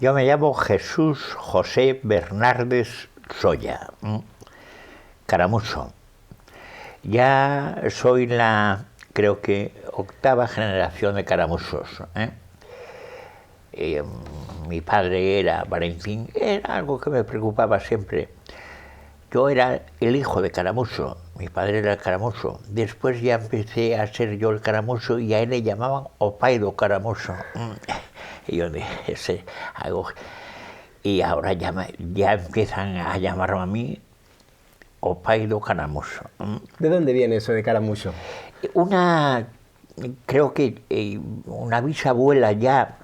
Yo me llamo Jesús José Bernardes Soya, Caramuso. Ya soy la, creo que, octava generación de caramusos. Mi padre era Valentín, era algo que me preocupaba siempre. Yo era el hijo de Caramuso, mi padre era el Caramuso. Después ya empecé a ser yo el Caramuso y a él le llamaban Opaido Caramuso. Y yo dije, algo. Y ahora ya empiezan a llamarme a mí Opaido Caramuso. ¿De dónde viene eso de Caramuso? Creo que una bisabuela ya,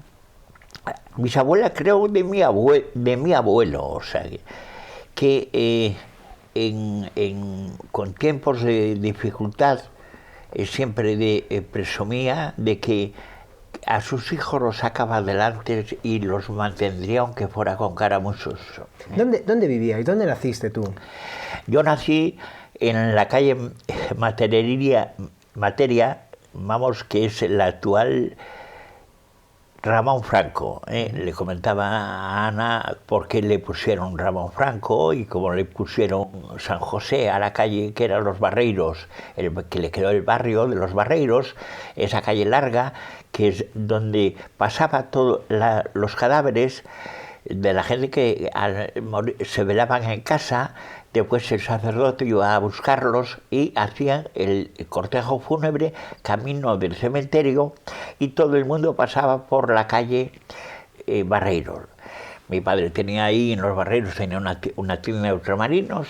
creo de mi abuelo, o sea, que con tiempos de dificultad siempre presumía de que a sus hijos los sacaba adelante y los mantendría aunque fuera con caramusos. ¿Dónde vivías y dónde naciste tú? Yo nací en la calle Materia, vamos, que es la actual Ramón Franco. Le comentaba a Ana por qué le pusieron Ramón Franco y cómo le pusieron San José a la calle que eran Los Barreiros, que le quedó el barrio de Los Barreiros, esa calle larga que es donde pasaba todos los cadáveres de la gente que se velaban en casa. Después el sacerdote iba a buscarlos y hacían el cortejo fúnebre camino del cementerio y todo el mundo pasaba por la calle Barreiros. Mi padre tenía ahí en Los Barreiros, tenía una tienda de ultramarinos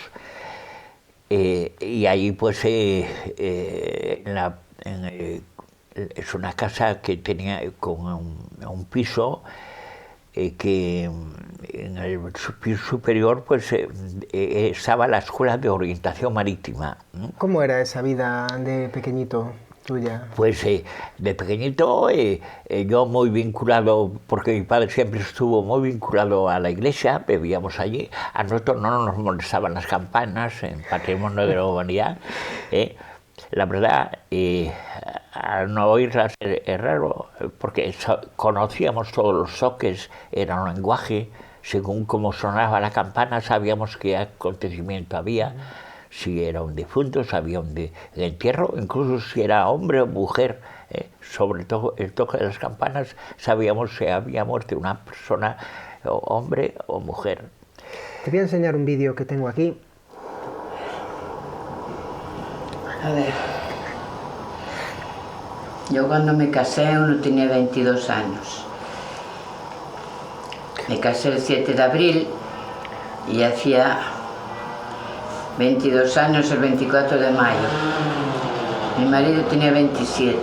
y ahí pues es una casa que tenía con un piso que en el piso superior pues estaba la Escuela de Orientación Marítima. ¿Cómo era esa vida de pequeñito tuya? Pues de pequeñito yo muy vinculado, porque mi padre siempre estuvo muy vinculado a la iglesia, vivíamos allí, a nosotros no nos molestaban las campanas en Patrimonio de la Humanidad. La verdad, al no oírlas es raro, porque conocíamos todos los toques, era un lenguaje, según cómo sonaba la campana sabíamos qué acontecimiento había, si era un difunto, sabía un entierro, incluso si era hombre o mujer, sobre todo el toque de las campanas sabíamos si había muerto una persona, hombre o mujer. Te voy a enseñar un vídeo que tengo aquí. A ver, yo cuando me casé uno tenía 22 años. Me casé el 7 de abril y hacía 22 años el 24 de mayo. Mi marido tenía 27.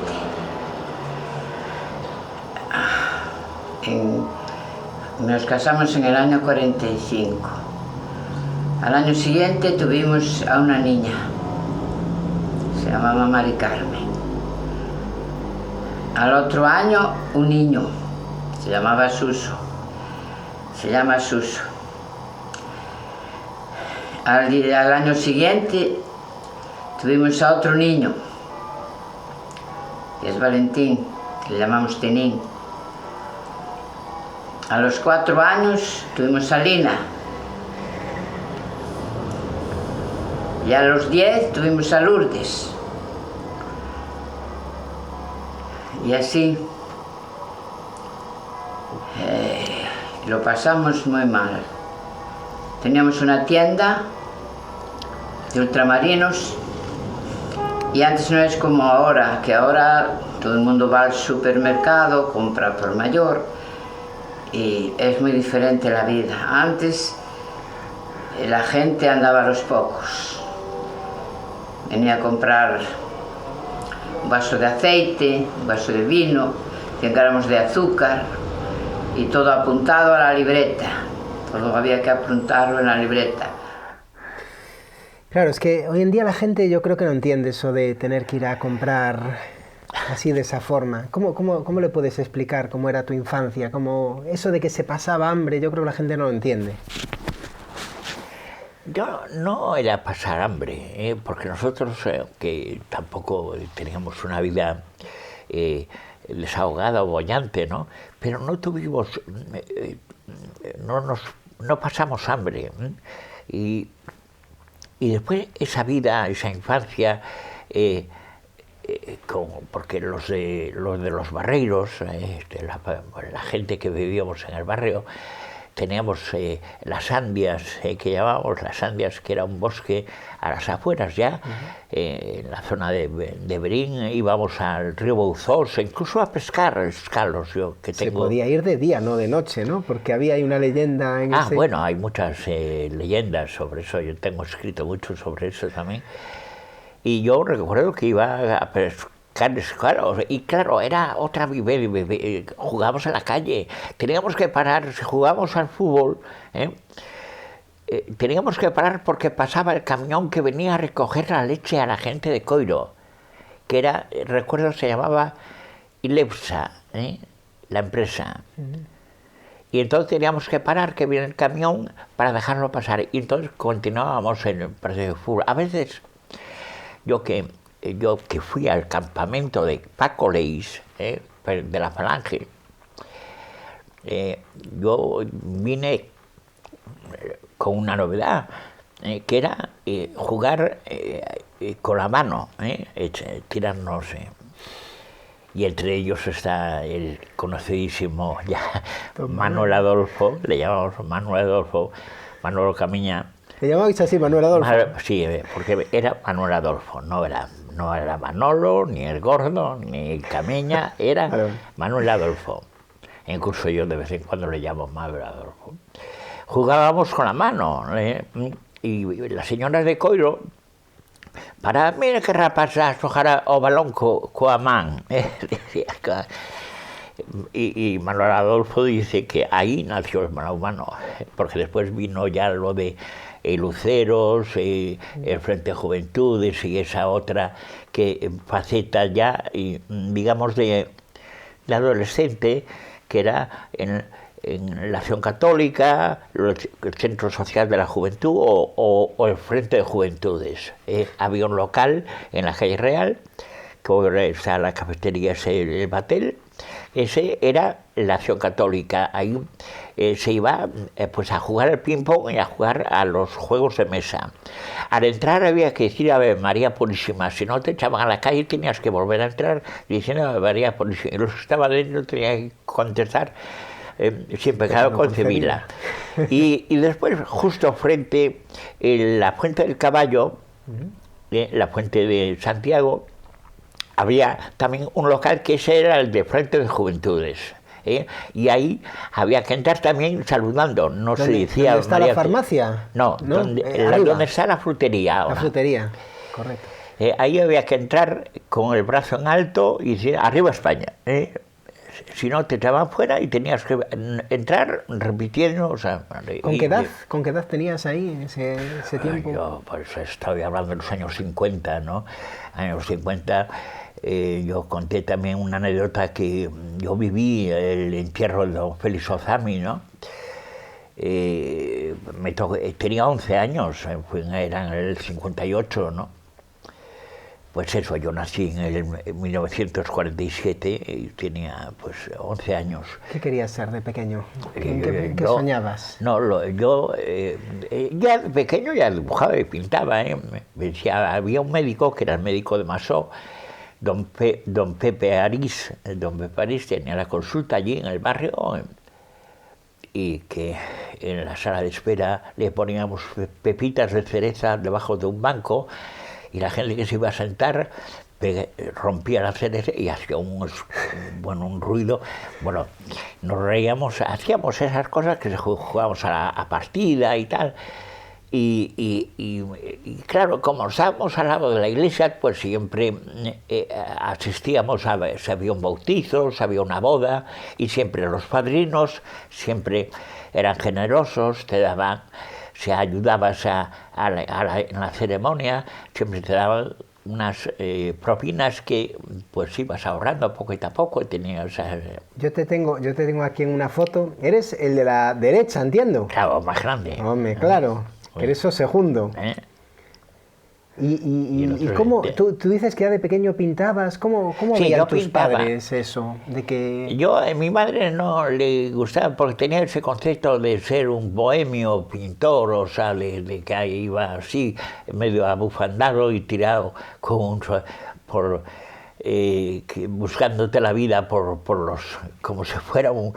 Nos casamos en el año 45. Al año siguiente tuvimos a una niña. Se llamaba Mari Carmen. Al otro año un niño, se llamaba Suso, se llama Suso. Al año siguiente tuvimos a otro niño, que es Valentín, que le llamamos Tenín. A los 4 años tuvimos a Lina. Y a los 10 tuvimos a Lourdes. Y así lo pasamos muy mal. Teníamos una tienda de ultramarinos y antes no es como ahora, que ahora todo el mundo va al supermercado, compra por mayor y es muy diferente la vida. Antes la gente andaba a los pocos. Venía a comprar un vaso de aceite, un vaso de vino, 100 gramos de azúcar y todo apuntado a la libreta. Todo había que apuntarlo en la libreta. Claro, es que hoy en día la gente yo creo que no entiende eso de tener que ir a comprar así de esa forma. ¿Cómo le puedes explicar cómo era tu infancia? Eso de que se pasaba hambre, yo creo que la gente no lo entiende. Yo no era pasar hambre, porque nosotros, que tampoco teníamos una vida desahogada o bollante, ¿no? Pero no tuvimos no pasamos hambre. Y después esa vida, esa infancia, porque los de los barreiros, la gente que vivíamos en el barrio, teníamos las Andias, que llamábamos las Andias, que era un bosque a las afueras ya, en la zona de Berín, íbamos al río Bouzós, incluso a pescar escalos. Se podía ir de día, no de noche, ¿no? Porque había ahí una leyenda en ese... Bueno, hay muchas leyendas sobre eso, yo tengo escrito mucho sobre eso también. Y yo recuerdo que iba a pescar, y claro, era otra vivencia, jugábamos en la calle, teníamos que parar, si jugábamos al fútbol, teníamos que parar porque pasaba el camión que venía a recoger la leche a la gente de Coiro, que era, recuerdo, se llamaba Ilepsa, la empresa. Y entonces teníamos que parar, que viene el camión, para dejarlo pasar, y entonces continuábamos en el partido de fútbol. A veces, yo que fui al campamento de Paco Leis, de la Falange, yo vine con una novedad, que era jugar con la mano, tirarnos. Y entre ellos está el conocidísimo ya Manuel Adolfo, le llamamos Manuel Adolfo, Manolo Camiña. ¿Le llamabais así, Manuel Adolfo? Sí, porque era Manuel Adolfo, no era Manolo, ni el Gordo, ni Camiña, era Manuel Adolfo. Incluso yo de vez en cuando le llamo Manuel Adolfo. Jugábamos con la mano, y las señoras de Coiro, mira que rapaz xojar o balón coa man, y Manuel Adolfo dice que ahí nació el humano, porque después vino ya lo de Luceros, el Frente de Juventudes y esa otra faceta ya, digamos, de adolescente, que era en la Acción Católica, el Centro Social de la Juventud o el Frente de Juventudes. Había un local en la calle Real, que ahora está la cafetería, el Batel. Ese era la Acción Católica. Ahí se iba pues a jugar al ping-pong y a jugar a los juegos de mesa. Al entrar había que decir Ave María Purísima. Si no te echaban a la calle tenías que volver a entrar diciendo Ave María Purísima. Y los que estaban dentro tenían que contestar sin pecado concebida. Y después, justo frente a la Fuente del Caballo, la Fuente de Santiago, había también un local que ese era el de Frente de Juventudes. Y ahí había que entrar también saludando, no se decía... ¿Dónde está la farmacia? No, donde está la frutería ahora. La frutería, correcto. Ahí había que entrar con el brazo en alto y decir, arriba España. Si no, te echaban fuera y tenías que entrar repitiendo. O sea, ¿Con qué edad tenías ahí ese tiempo? Yo, pues estoy hablando de los años 50, ¿no? Años 50, yo conté también una anécdota que yo viví el entierro de don Félix Ozami, ¿no? Tenía 11 años, era en el 58, ¿no? Pues eso, yo nací en 1947 y tenía pues 11 años. ¿Qué querías ser de pequeño? ¿Qué soñabas? No, yo ya de pequeño ya dibujaba y pintaba. Había un médico que era el médico de Masó, don Pepe Arís. Don Pepe Arís tenía la consulta allí en el barrio y que en la sala de espera le poníamos pepitas de cereza debajo de un banco. Y la gente que se iba a sentar rompía la cereza y hacía un ruido. Bueno, nos reíamos, hacíamos esas cosas que jugábamos a partida y tal. Y claro, como estábamos al lado de la iglesia, pues siempre asistíamos si había un bautizo, si había una boda, y siempre los padrinos siempre eran generosos, te daban... Si ayudabas en la ceremonia, siempre te daban unas propinas que pues ibas ahorrando poquito a poco y tenías... Yo te tengo aquí en una foto. Eres el de la derecha, entiendo. Claro, más grande. Hombre, claro, que eres o segundo. ¿Y cómo? ¿Tú dices que ya de pequeño pintabas? ¿Cómo Sí, veían yo tus pintaba. padres eso? De que... Mi madre no le gustaba porque tenía ese concepto de ser un bohemio pintor, o sea, de que ahí iba así, medio abufandado y tirado por buscándote la vida por los, como si fuera un...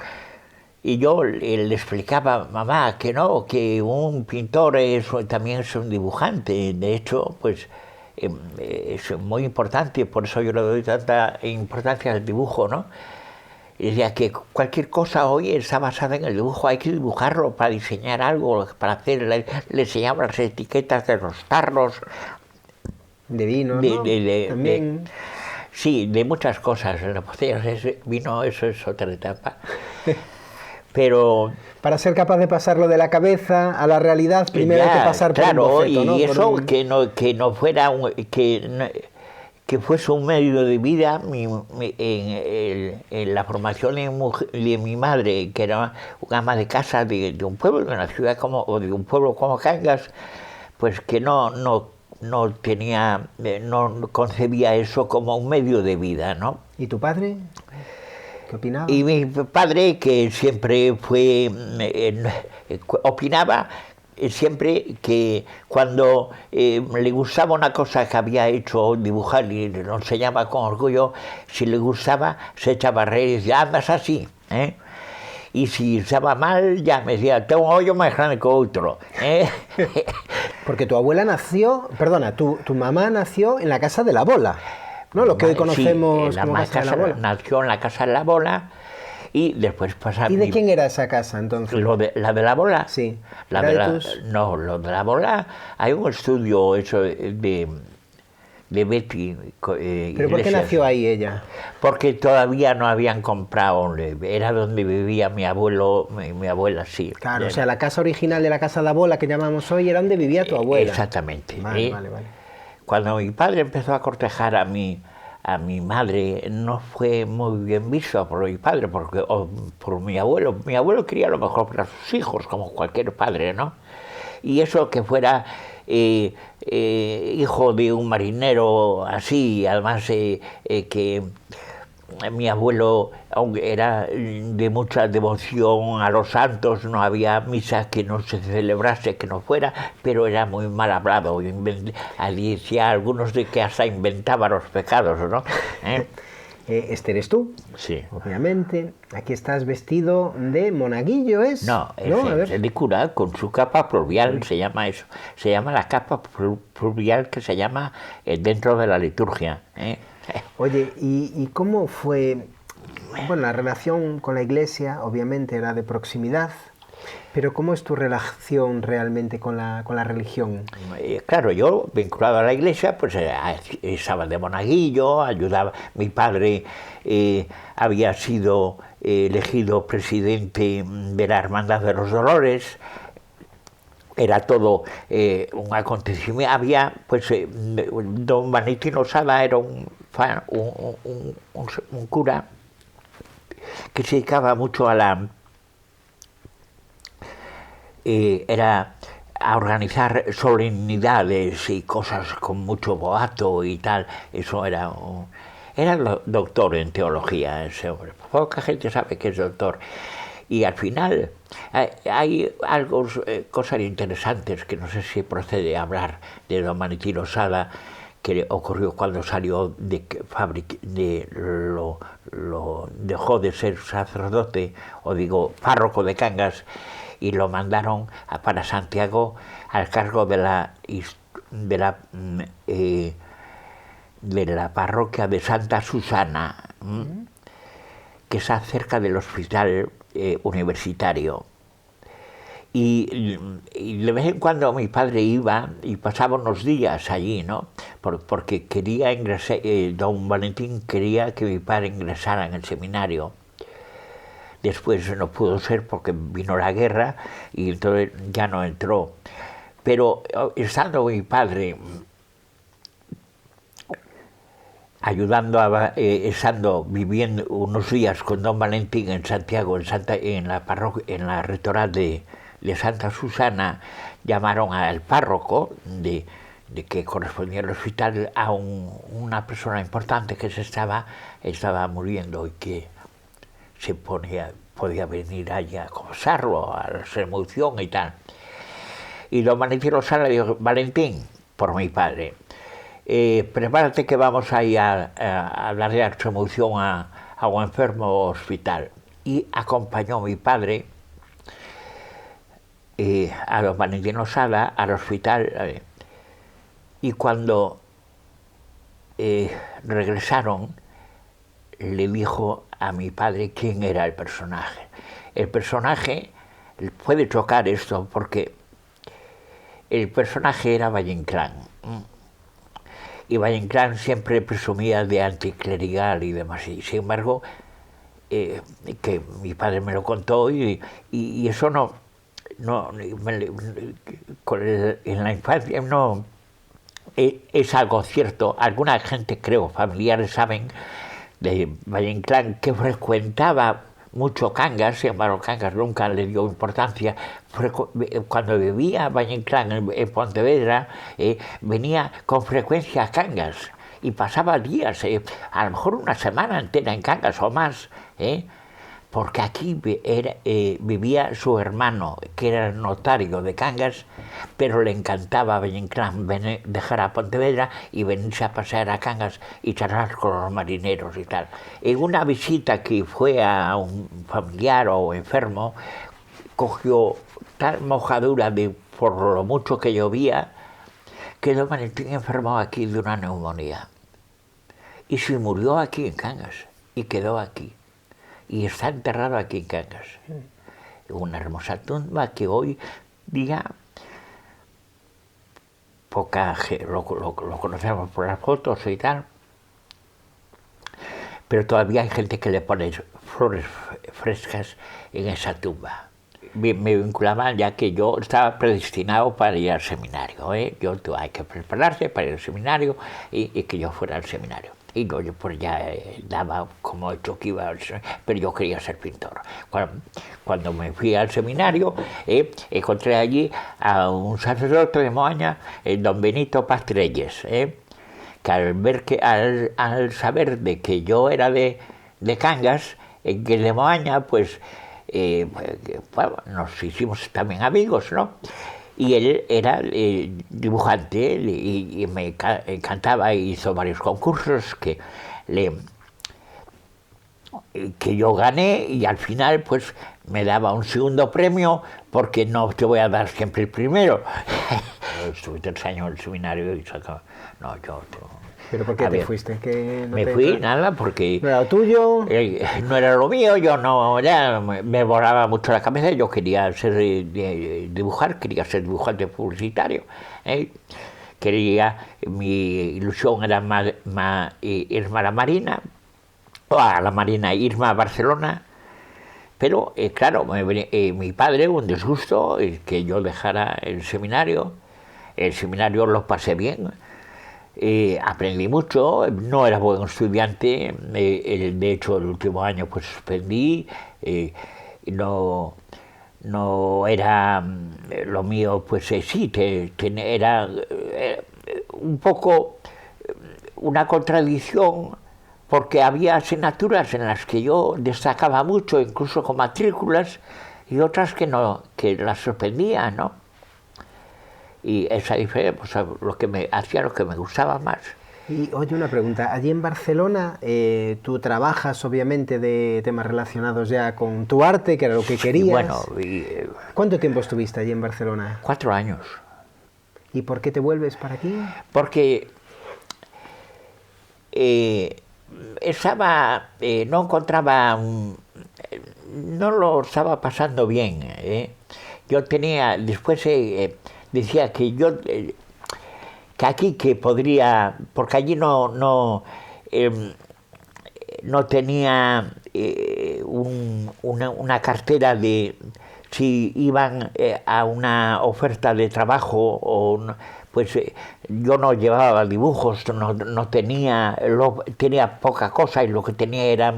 Y yo le explicaba, mamá, que no, que un pintor también es un dibujante. De hecho, pues es muy importante, por eso yo le doy tanta importancia al dibujo, ¿no? Y decía que cualquier cosa hoy está basada en el dibujo, hay que dibujarlo para diseñar algo, para hacer, le enseñaba las etiquetas de los tarros. De vino, ¿no? También... Sí, de muchas cosas. En las botellas vino, eso es otra etapa. Pero... Para ser capaz de pasarlo de la cabeza a la realidad, primero hay que pasar por un boceto, ¿no? Y eso, que no fuera que fuese un medio de vida en la formación de mi madre, que era una ama de casa de un pueblo, de una ciudad o de un pueblo como Cangas, pues que no concebía eso como un medio de vida, ¿no? ¿Y tu padre? ¿Qué opinaba? Y mi padre, que siempre opinaba siempre que cuando le gustaba una cosa que había hecho dibujar y lo enseñaba con orgullo, si le gustaba se echaba a reír y decía, andas así, ¿eh? Y si estaba mal, ya me decía, tengo un hoyo más grande que otro, ¿eh? Porque tu abuela nació, perdona, tu mamá nació en la casa de la Bola, ¿no? Lo que hoy conocemos como casa de la Bola. Nació en la casa de la Bola y después pasaron... ¿Y de quién era esa casa entonces? ¿La de la Bola? Sí. No, lo de la Bola, hay un estudio hecho de Betty. ¿Pero por qué nació ahí ella? Porque todavía no habían comprado, era donde vivía mi abuelo, mi abuela, sí. Claro, o sea, la casa original de la casa de la Bola que llamamos hoy era donde vivía tu abuela. Exactamente. Vale. Cuando mi padre empezó a cortejar a mi madre, no fue muy bien visto por mi padre, por mi abuelo. Mi abuelo quería lo mejor para sus hijos, como cualquier padre, ¿no? Y eso que fuera hijo de un marinero así, además que mi abuelo, aunque era de mucha devoción a los santos, no había misa que no se celebrase, que no fuera, pero era muy mal hablado. Decía algunos de que hasta inventaba los pecados, ¿no? Este eres tú, sí. Obviamente. Aquí estás vestido de monaguillo, ¿es? No, es de cura, con su capa pluvial, se llama eso. Se llama la capa pluvial que se llama dentro de la liturgia. Oye, ¿y cómo fue? Bueno, la relación con la iglesia, obviamente, era de proximidad, pero ¿cómo es tu relación realmente con la religión? Claro, yo, vinculado a la iglesia, pues estaba de monaguillo, ayudaba. Mi padre había sido elegido presidente de la Hermandad de los Dolores. Era todo un acontecimiento. Había, pues, don Valentino Sada era un cura que se dedicaba mucho era a organizar solemnidades y cosas con mucho boato y tal. Eso era doctor en teología ese hombre. Poca gente sabe que es doctor. Y al final hay cosas interesantes que no sé si procede hablar de don Valentino Sada, que ocurrió cuando salió dejó de ser sacerdote, o digo, párroco de Cangas, y lo mandaron para Santiago al cargo de la parroquia de Santa Susana, que está cerca del hospital universitario. Y de vez en cuando mi padre iba y pasaba unos días allí, ¿no? Porque quería ingresar, don Valentín quería que mi padre ingresara en el seminario. Después no pudo ser porque vino la guerra y entonces ya no entró. Pero estando mi padre estando viviendo unos días con don Valentín en Santiago, en la parroquia, en la rectoral de Santa Susana, llamaron al párroco de de que correspondía al hospital a una persona importante que estaba muriendo y que podía venir allá a confesarlo, a la remoción y tal. Y don Valentín Losada dijo: Valentín, por mi padre, prepárate que vamos a ir a darle la remoción a un enfermo hospital. Y acompañó a mi padre a don Valentín Losada al hospital. Y cuando regresaron, le dijo a mi padre quién era el personaje. El personaje, puede chocar esto, porque el personaje era Valle Inclán. Y Valle Inclán siempre presumía de anticlerical y demás. Y sin embargo, que mi padre me lo contó y eso en la infancia no es algo cierto. Alguna gente, creo, familiares saben de Valle Inclán que frecuentaba mucho Cangas. Sin embargo, Cangas nunca le dio importancia. Cuando vivía Valle Inclán en Pontevedra, venía con frecuencia a Cangas y pasaba días, a lo mejor una semana entera en Cangas o más, porque aquí vivía su hermano, que era el notario de Cangas, pero le encantaba a Valle Inclán dejar a Pontevedra y venirse a pasear a Cangas y charlar con los marineros y tal. En una visita que fue a un familiar o enfermo, cogió tal mojadura por lo mucho que llovía, que don Valentín enfermó aquí de una neumonía. Y se murió aquí en Cangas, y quedó aquí. Y está enterrado aquí en Cangas. Una hermosa tumba que hoy día lo conocemos por las fotos y tal, pero todavía hay gente que le pone flores frescas en esa tumba. Me vinculaban ya que yo estaba predestinado para ir al seminario. Hay que prepararse para ir al seminario y que yo fuera al seminario. Y yo pues ya daba como hecho que iba, pero yo quería ser pintor. Cuando me fui al seminario, encontré allí a un sacerdote de Moaña, don Benito Pastrelles, que al saber de que yo era de Cangas, que de Moaña, pues nos hicimos también amigos, ¿no? Y él era dibujante y me encantaba, hizo varios concursos que yo gané, y al final pues me daba un segundo premio porque no te voy a dar siempre el primero. Estuve 3 años en el seminario y sacaba... No, ¿Pero por qué te fuiste? Me fui, nada, porque... ¿No era lo tuyo? No era lo mío, me borraba mucho la cabeza. Yo quería dibujar, quería ser dibujante publicitario. Mi ilusión era irme a la Marina, irme a Barcelona. Pero, claro, mi padre, un disgusto, que yo dejara el seminario. El seminario lo pasé bien. Aprendí mucho, no era buen estudiante, de hecho el último año pues suspendí, no era lo mío, pues sí, era un poco una contradicción, porque había asignaturas en las que yo destacaba mucho, incluso con matrículas, y otras que las suspendía, ¿no? Y esa diferencia, pues lo que me gustaba más. Y oye, una pregunta, allí en Barcelona tú trabajas obviamente de temas relacionados ya con tu arte, que era lo que querías. Bueno, ¿Cuánto tiempo estuviste allí en Barcelona? 4 años. ¿Y por qué te vuelves para aquí? Porque no encontraba, no lo estaba pasando bien. Yo tenía, después decía que yo, que aquí que podría, porque allí no tenía una cartera de si iban a una oferta de trabajo o no, pues yo no llevaba dibujos, no tenía poca cosa, y lo que tenía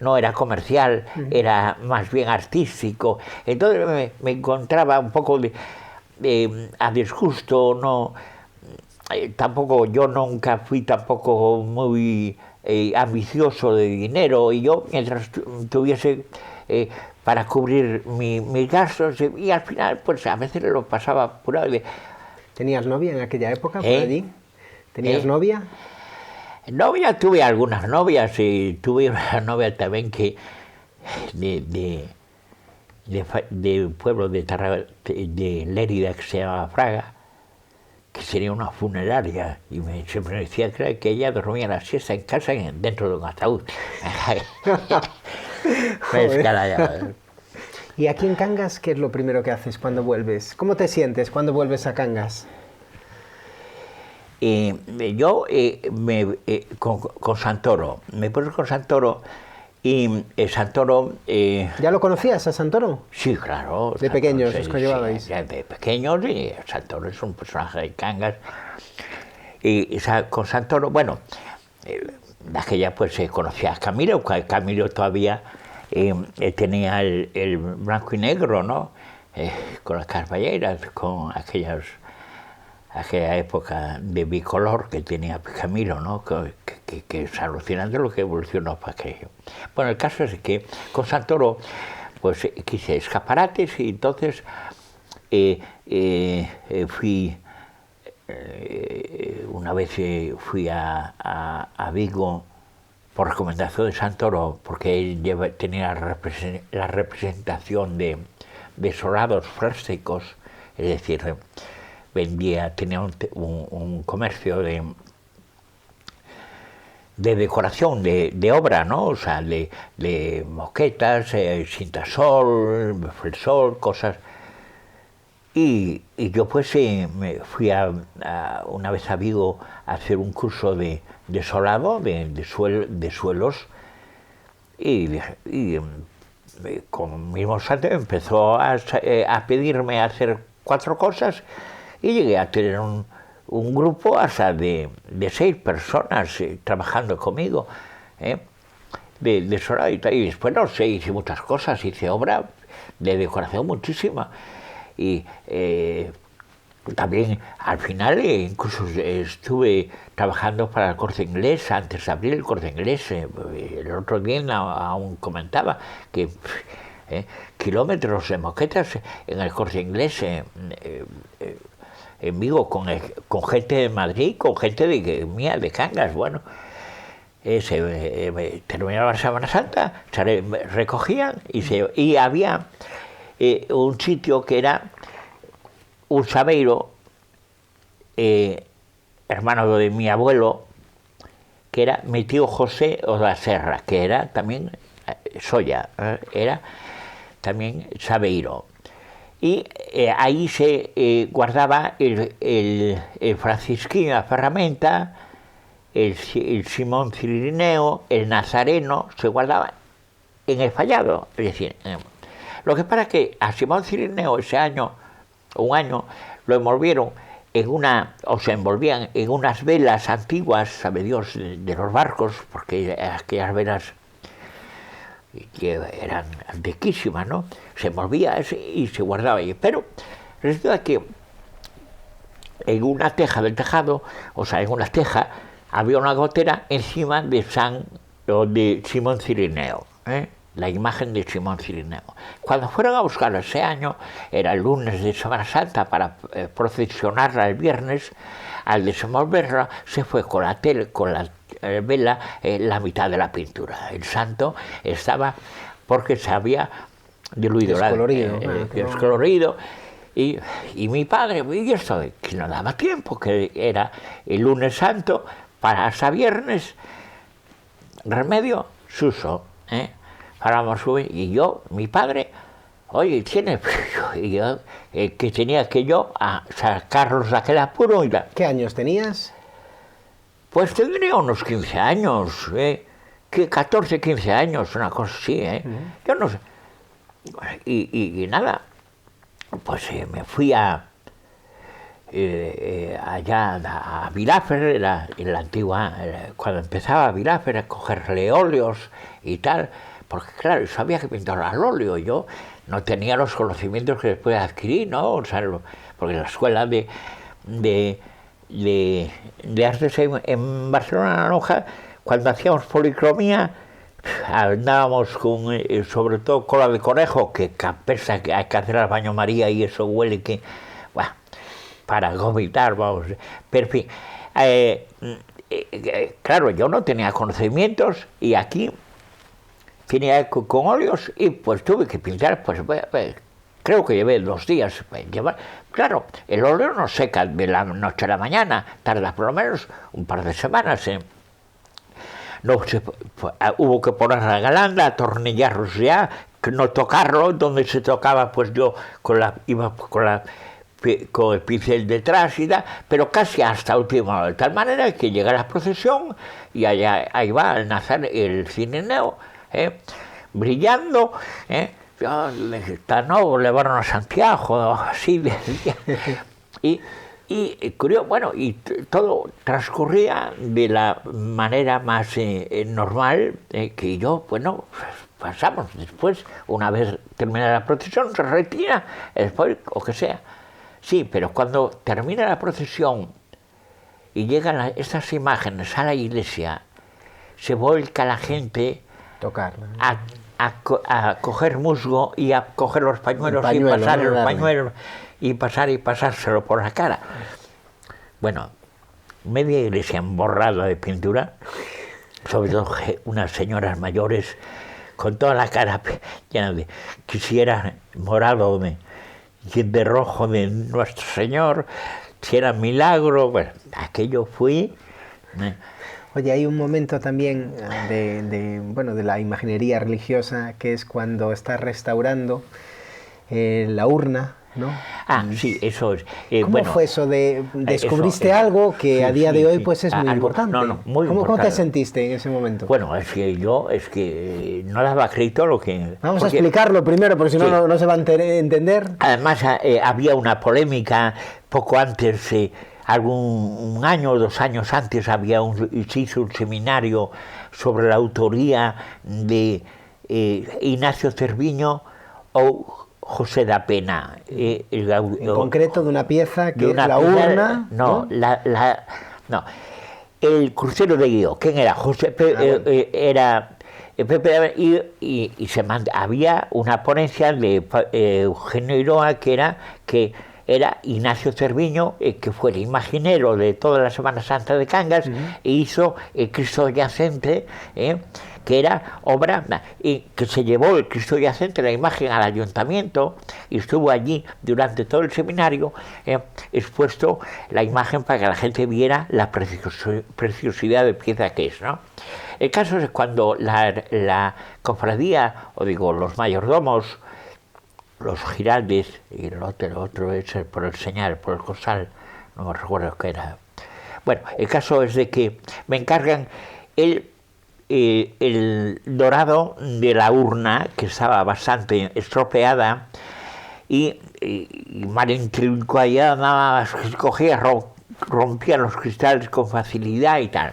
no era comercial, era más bien artístico. Entonces me encontraba un poco a disgusto, tampoco, yo nunca fui tampoco muy ambicioso de dinero, y yo, mientras tuviese para cubrir mis gastos, y al final, pues a veces lo pasaba apurado. ¿Tenías novia en aquella época por allí? ¿Tenías novia? Novia, tuve algunas novias, y tuve una novia también que de pueblo de Lérida, que se llama Fraga, que sería una funeraria, y siempre me decía que ella dormía la siesta en casa dentro de un ataúd. Pues, ¿Y aquí en Cangas qué es lo primero que haces cuando vuelves? ¿Cómo te sientes cuando vuelves a Cangas? Yo con Santoro, me puse con Santoro, y Santoro... ¿Ya lo conocías a Santoro? Sí, claro. ¿De pequeños os llevabais? Sí, de pequeños, y Santoro es un personaje de Cangas. Y con Santoro, bueno, de aquella pues se conocía a Camilo. Camilo todavía tenía el blanco y negro, ¿no? Con las carballeras, con aquella época de bicolor que tenía Camilo, ¿no? Que es alucinante lo que evolucionó para aquello. Bueno, el caso es que con Santoro pues quise escaparates, y entonces fui una vez fui a Vigo por recomendación de Santoro, porque él tenía la representación de sorados plásticos, es decir, tenía un comercio de decoración, de obra, ¿no? O sea, de moquetas, cintasol, fresol, cosas. Y yo pues me fui una vez a Vigo a hacer un curso de solado, de suelos, y con mismo Santo empezó a pedirme hacer 4 cosas, y llegué a tener un grupo hasta de 6 personas trabajando conmigo, de solado y tal. Y después, no sé, hice muchas cosas, hice obra de decoración muchísima. Y también al final incluso estuve trabajando para el Corte Inglés, antes de abrir el Corte Inglés. El otro día aún comentaba que kilómetros de moquetas en el Corte Inglés, en Vigo, con gente de Madrid, con gente mía de Cangas. Bueno, terminaba la Semana Santa, se recogían, y había un sitio que era un sabeiro, hermano de mi abuelo, que era mi tío José o la Serra, que era también Soya, era también sabeiro. Y ahí se guardaba el francisquino, la ferramenta, el Simón Cirineo, el Nazareno, se guardaba en el fallado. Es decir, lo que pasa es que a Simón Cirineo un año, lo envolvieron se envolvían en unas velas antiguas, sabe Dios, de los barcos, porque aquellas velas que eran antiquísimas, ¿no? Se envolvía y se guardaba ahí. Pero resulta que en una teja del tejado, en una teja, había una gotera encima de Simón Cirineo, la imagen de Simón Cirineo. Cuando fueron a buscarlo ese año, era el lunes de Semana Santa, para procesionarla el viernes, al desenvolverla se fue con la vela la mitad de la pintura. El santo estaba, porque se había diluido, descolorido. Y mi padre, y esto que no daba tiempo, que era el lunes santo, para hasta viernes, remedio, suso, para subir. Y yo, mi padre, oye, tiene y yo, que tenía que yo a sacarlos de aquel apuro. ¿Qué años tenías? Pues tendría unos 15 años, que 14, 15 años, una cosa así, Yo no sé. Y nada, pues me fui allá a Vilafer, en la antigua, cuando empezaba Vilafer, a cogerle óleos y tal, porque claro, yo sabía que pintar al óleo, yo no tenía los conocimientos que después adquirí, ¿no? Porque en la escuela de de artes en Barcelona La Lonja, cuando hacíamos policromía, andábamos con, sobre todo cola de conejo, que pesa, que hay que hacer al baño María y eso huele que, bueno, para vomitar, vamos. Pero en fin, claro, yo no tenía conocimientos y aquí tenía con óleos y pues tuve que pintar, pues creo que llevé 2 días. Claro, el óleo no seca de la noche a la mañana, tarda por lo menos un par de semanas. No hubo que poner la galanda, atornillarlos ya, no tocarlo, donde se tocaba pues yo iba con el pincel detrás y tal, pero casi hasta última hora, de tal manera que llega la procesión y ahí va el Nazareno, el Cirineo, brillando, no llevaron a Santiago, así decía. Y curioso, bueno, y todo transcurría de la manera más normal, que yo, bueno, pasamos después, una vez terminada la procesión, se retira, después, o que sea. Sí, pero cuando termina la procesión y llegan estas imágenes a la iglesia, se vuelca la gente tocarla, a coger musgo y a coger los pañuelos y pasar los pañuelos y pasárselo por la cara. Bueno, media iglesia emborrada de pintura, sobre todo unas señoras mayores con toda la cara llena de, quisiera morado de rojo de Nuestro Señor, si era milagro, bueno, aquello fue. Oye, hay un momento también de la imaginería religiosa, que es cuando está restaurando la urna, ¿no? Sí, eso es. ¿Cómo fue eso de descubriste algo que a día de hoy pues es muy importante? Muy importante. ¿Cómo te sentiste en ese momento? Bueno, es que no daba crédito a lo que... Vamos a explicarlo primero, porque si no, no se va a entender. Además, había una polémica poco antes, un año o 2 años antes, se hizo un seminario sobre la autoría de Ignacio Cerviño o José da Pena. En concreto de una pieza que es la urna. No, el crucero de Guío. ¿Quién era? Era Pepe, y había una ponencia de Eugenio Iroa que era Ignacio Cerviño, que fue el imaginero de toda la Semana Santa de Cangas, e hizo el Cristo yacente, que era obra, y que se llevó el Cristo yacente, la imagen, al ayuntamiento, y estuvo allí durante todo el seminario, expuesto la imagen para que la gente viera la preciosidad de pieza que es, ¿no? El caso es cuando la cofradía, los mayordomos, los giraldes, y el otro es por el señal, por el cosal, no me recuerdo qué era. Bueno, el caso es de que me encargan el dorado de la urna, que estaba bastante estropeada, y mal intrincada, nada más cogía, rompía los cristales con facilidad y tal.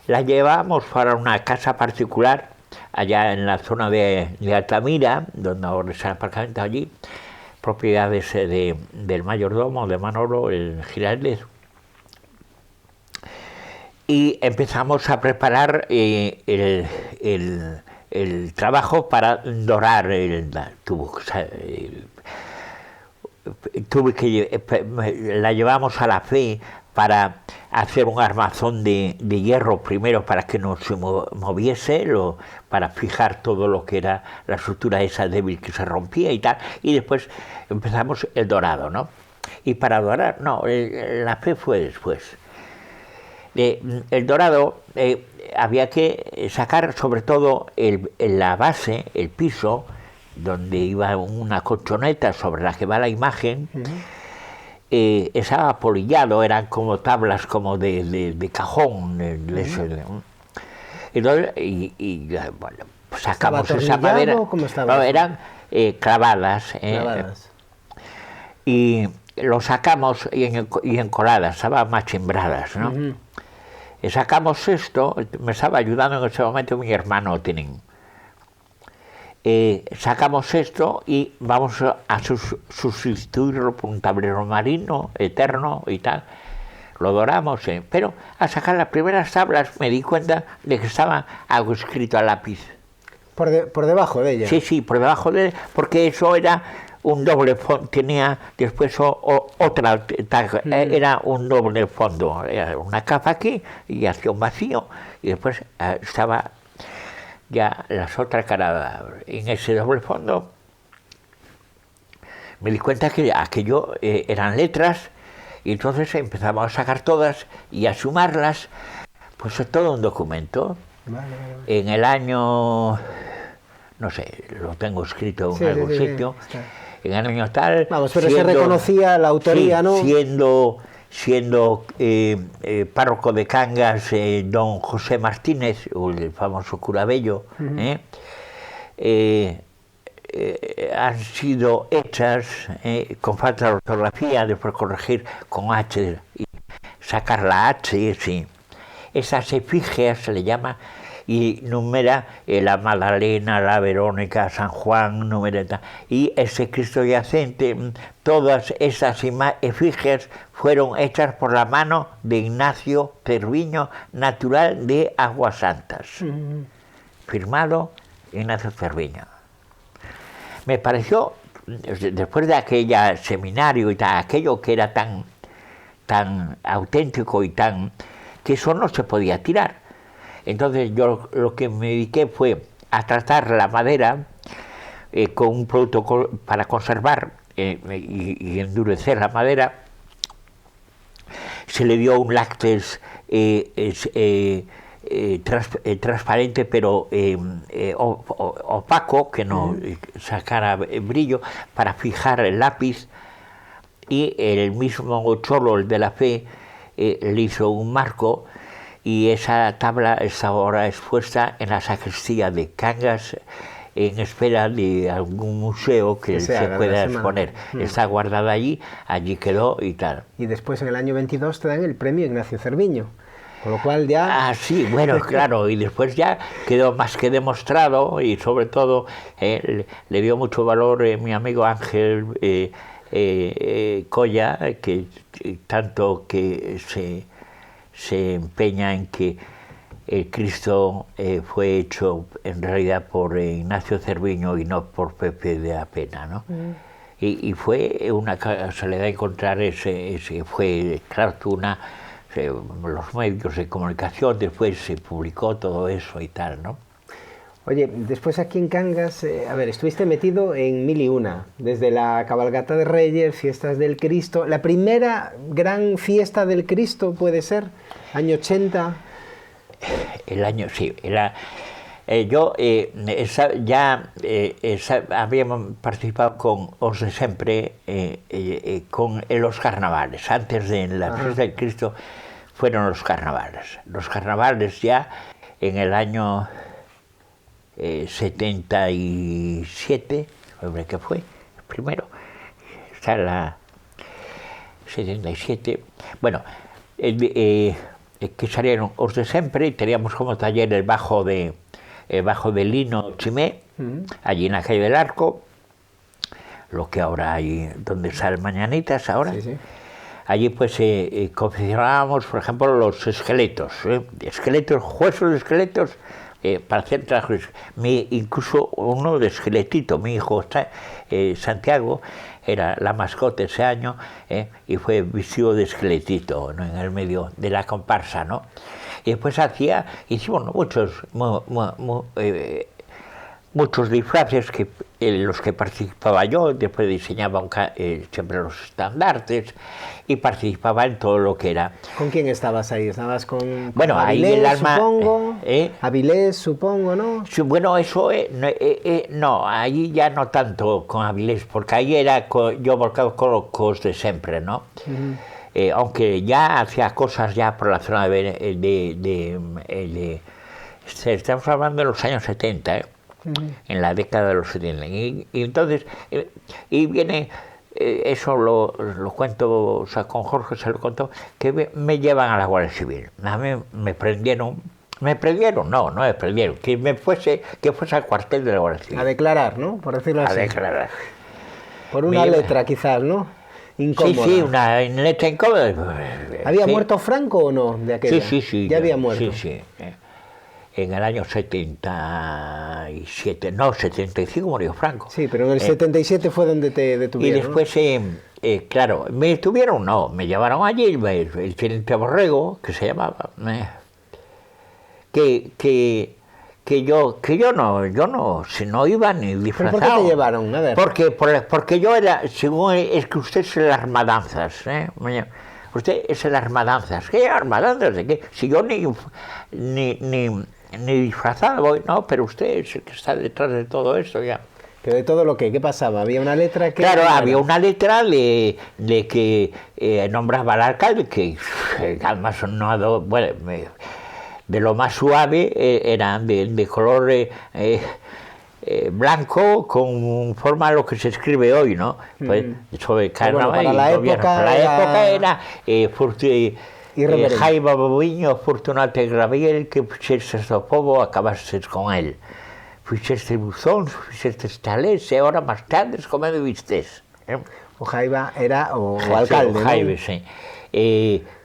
La llevamos para una casa particular, allá en la zona de Altamira, donde ahora está el aparcamiento allí, propiedades del mayordomo, de Manolo, el Giraldez. Y empezamos a preparar el trabajo para dorar la llevamos a la fe para hacer un armazón de hierro primero para que no se moviese, para fijar todo lo que era la estructura esa débil que se rompía y tal, y después empezamos el dorado, ¿no? Y para dorar, la fe fue después. El dorado había que sacar sobre todo la base, el piso, donde iba una colchoneta sobre la que va la imagen. Estaba apolillado, eran como tablas como de cajón. Entonces, bueno, sacamos esa madera. ¿Cómo estaba? No, eran clavadas. Y lo sacamos y encoladas, estaban machimbradas, ¿no? Sacamos esto, me estaba ayudando en ese momento mi hermano Tenín. Sacamos esto y vamos a sustituirlo por un tablero marino eterno y tal. lo doramos, pero al sacar las primeras tablas me di cuenta de que estaba algo escrito a lápiz. Por debajo de ella. Sí, sí, por debajo de, porque eso era un doble fondo, tenía después otra, era un doble fondo, era una capa aquí y hacía un vacío, y después estaba ya las otras caras en ese doble fondo. Me di cuenta que aquello eran letras, y entonces empezamos a sacar todas y a sumarlas, pues es todo un documento. Vale. En el año, no sé, lo tengo escrito en algún sitio, en el año tal... Vamos, pero se reconocía la autoría, sí, ¿no? Siendo párroco de Cangas, don José Martínez, el famoso cura Bello, han sido hechas con falta de ortografía, después corregir con H y sacar la H, sí. Esas efigies se le llama, y numera la Magdalena, la Verónica, San Juan, numera, y ese Cristo yacente. Todas esas efigies fueron hechas por la mano de Ignacio Cerviño, natural de Aguasantas. Firmado Ignacio Cerviño. Me pareció, después de aquella seminario y tal, aquello que era tan auténtico y tan... que eso no se podía tirar. Entonces yo lo que me dediqué fue a tratar la madera con un producto para conservar y endurecer la madera. Se le dio un láctex transparente, pero opaco, que no sacara brillo, para fijar el lápiz, y el mismo Cholo, el de la Fe, le hizo un marco, y esa tabla está ahora expuesta en la sacristía de Cangas, en espera de algún museo que se pueda exponer. Está guardada allí quedó y tal. Y después en el año 22 te dan el premio Ignacio Cerviño, con lo cual ya... Ah, sí, bueno, claro, y después ya quedó más que demostrado, y sobre todo le dio mucho valor mi amigo Ángel Colla, que tanto que se empeña en que el Cristo fue hecho en realidad por Ignacio Cerviño y no por Pepe de la Pena, ¿no? Y fue una casualidad encontrar ese fue, claro, los medios de comunicación, después se publicó todo eso y tal, ¿no? Oye, después aquí en Cangas, estuviste metido en 1001, desde la cabalgata de Reyes, fiestas del Cristo, la primera gran fiesta del Cristo, ¿puede ser? ¿Año 80? El año, sí, habíamos participado con Os de Siempre en los carnavales. Antes de la fiesta del Cristo fueron los carnavales. Los carnavales ya en el año 77, que fue el primero, está la 77, bueno, que salieron Os de Siempre, y teníamos como taller el bajo de Lino Chimé, allí en la calle del Arco, lo que ahora hay, donde salen Mañanitas ahora. Sí. Allí pues confeccionábamos, por ejemplo, los esqueletos, huesos de esqueletos, para hacer trabajos. Incluso uno de esqueletito, mi hijo Santiago era la mascota ese año, y fue vestido de esqueletito, ¿no? En el medio de la comparsa, ¿no? Y después hicimos muchos disfraces en los que participaba yo. Después diseñaba siempre los estandartes y participaba en todo lo que era. ¿Con quién estabas ahí? ¿Estabas con bueno, Avilés, ahí el alma, supongo? Avilés, supongo, ¿no? Sí, bueno, eso no, allí ya no tanto con Avilés, porque ahí era yo volcado con los de siempre, ¿no? Aunque ya hacía cosas ya por la zona estamos hablando de los años 70, en la década de los 70. Y entonces, y viene, eso lo cuento, o sea, con Jorge se lo contó, que me llevan a la Guardia Civil. A mí me prendieron, que fuese al cuartel de la Guardia Civil. A declarar, ¿no? Por decirlo así. A declarar. Por una letra, quizás, ¿no? incómoda. Sí, una letra incómoda. ¿Había Sí. muerto Franco o no de aquella? Sí. Ya había muerto. Sí. En el año 77, no, 75 murió Franco. Sí, pero en el 77 fue donde te Y detuvieron. después, claro, me detuvieron, no, me llevaron allí, el teniente Borrego, que se llamaba, que yo no, si no iba ni ¿Pero disfrazado. por qué te llevaron? A ver. Porque yo era, según es que usted es el armadanzas, usted es el armadanzas. ¿Qué armadanzas? ¿De qué? Si yo ni disfrazado voy, no, pero usted es el que está detrás de todo esto ya. ¿Pero de todo lo que? ¿Qué pasaba? ¿Había una letra que...? Claro, había una letra de que nombraba al alcalde, que además no, bueno, de lo más suave, eran de color blanco, con forma lo que se escribe hoy, ¿no? Pues, sobre carnaval para la y gobierno. época Para la época era irreverente. Jaime Bobiño, Fortunate Graviel, que fixestes do povo, acabastes con él. Fixestes buzóns, fixestes talés, e ahora máis tardes comendo vistes. O Jaiba era o alcalde, O Jaime, sí.